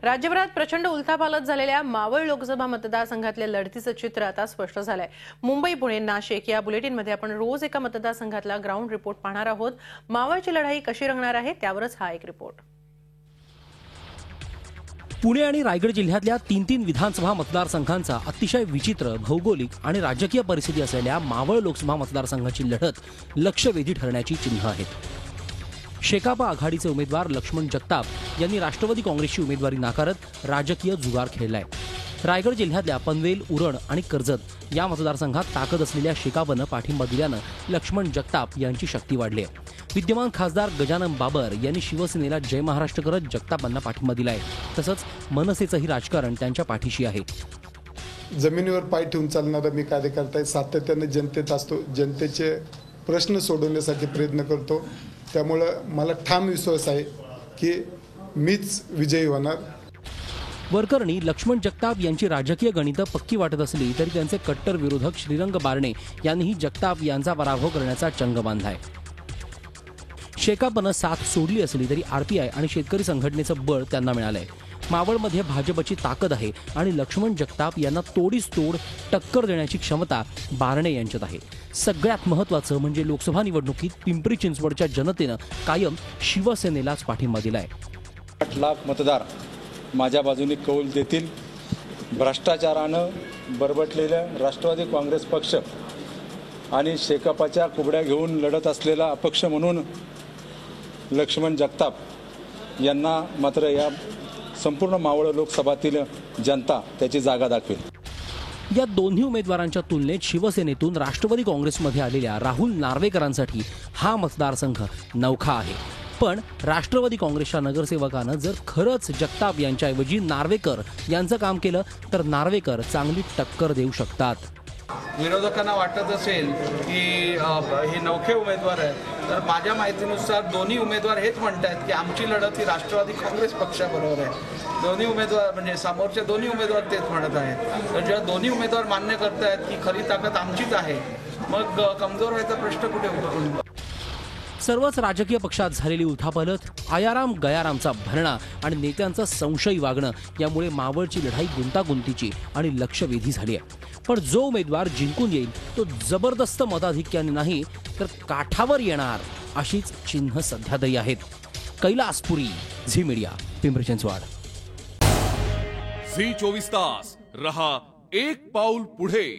राज्यभरात प्रचंड उलथापालथ झालेल्या मावळ लोकसभा मतदारसंघातल्या लढतीचं चित्र आता स्पष्ट झालंय। मुंबई, पुणे, नाशिक या बुलेटिनमध्ये आपण रोज एका मतदारसंघातला ग्राउंड रिपोर्ट पाहणार आहोत। मावळची लढाई कशी रंगणार आहे त्यावरच हा एक रिपोर्ट। पुणे आणि रायगड जिल्ह्यातल्या 3 विधानसभा मतदारसंघांचा अतिशय विचित्र भौगोलिक आणि राजकीय परिस्थिती असलेल्या मावळ लोकसभा मतदारसंघाची लढत लक्षवेधी ठरण्याची चिन्ह आहेत। शेकाप आघाडीचे उमेदवार लक्ष्मण जगताप यांनी राष्ट्रवादी काँग्रेसची उमेदवारी नाकारत राजकीय जुगार खेळलाय। रायगड जिल्ह्यातल्या पनवेल, उरण आणि कर्जत या मतदारसंघात ताकद असलेल्या शेकापनं पाठिंबा दिल्यानं लक्ष्मण जगताप यांची शक्ती वाढली आहे। विद्यमान खासदार गजानन बाबर यांनी शिवसेनेला जय महाराष्ट्र करत जगतापांना पाठिंबा दिलाय। तसंच मनसेचंही राजकारण त्यांच्या पाठीशी आहे। जमिनीवर पाय ठेवून चालणारा मी कार्यकर्ता आहे। सातत्याने जनतेत असतो, जनतेचे प्रश्न सोडवण्यासाठी प्रयत्न करतो। त्यामुळे मला ठाम विश्वास आहे की मीच विजयी होणार। वरकरणी लक्ष्मण जगताप यांची राजकीय गणितं पक्की वाटत असली तरी त्यांचे कट्टर विरोधक श्रीरंग बारणे यांनीही जगताप यांचा पराभव करण्याचा चंग बांधलाय। शेकापनं साथ सोडली असली तरी आरपीआय आणि शेतकरी संघटनेचं बळ त्यांना मिळालंय। मावळमध्ये भाजपची ताकद आहे आणि लक्ष्मण जगताप यांना तोडीस तोड टक्कर देण्याची क्षमता बारणे यांच्यात आहे। सगळ्यात महत्त्वाचं म्हणजे लोकसभा निवडणुकीत पिंपरी चिंचवडच्या जनतेनं कायम शिवसेनेलाच पाठिंबा दिलाय। 8 लाख मतदार माझ्या बाजूने कौल देतील। भ्रष्टाचारानं बरबटलेल्या राष्ट्रवादी काँग्रेस पक्ष आणि शेकापाच्या कुबड्या घेऊन लढत असलेला अपक्ष म्हणून लक्ष्मण जगताप यांना मात्र या संपूर्ण मावळ लोकसभातील जनता त्याची जागा दाखवेल। या दोन्ही उमेदवारांच्या तुलनेत शिवसेनेतून राष्ट्रवादी काँग्रेसमध्ये आलेल्या राहुल नार्वेकरांसाठी हा मतदारसंघ नवखा आहे। पण राष्ट्रवादी काँग्रेसच्या नगरसेवकानं जर खरंच जगताप यांच्याऐवजी नार्वेकर यांचं काम केलं तर नार्वेकर चांगली टक्कर देऊ शकतात। विरोधकांना वाटत असेल की हे नवखे उमेदवार आहेत, तर माझ्या माहितीनुसार दोन्ही उमेदवार हेच म्हणतात की आमची लढत ही राष्ट्रवादी काँग्रेस पक्षाबरोबर आहे। दोन्ही उमेदवार म्हणजे समोरचे दोन्ही उमेदवार तेच म्हणत आहेत। तर जेव्हा दोन्ही उमेदवार मान्य करतायत की खरी ताकद आमचीच आहे, मग कमजोर व्हायचा प्रश्न कुठे उद्भवतो? सर्वच राजकीय पक्षात झालेली उलथापालथ, आयाराम गयारामचा भरणा आणि नेत्यांचं संशयी वागणं यामुळे मावळची लढाई गुंतागुंतीची आणि लक्षवेधी झाली आहे। पण जो उमेदवार जिंकून येईल तो जबरदस्त मताधिक्याने नाही तर काठावर येणार अशीच चिन्ह सध्या तरी आहेत। Kailaspuri, Zee media, Pimpri Chinchwad. Zee 24 तास रहा एक पाऊल पुढे।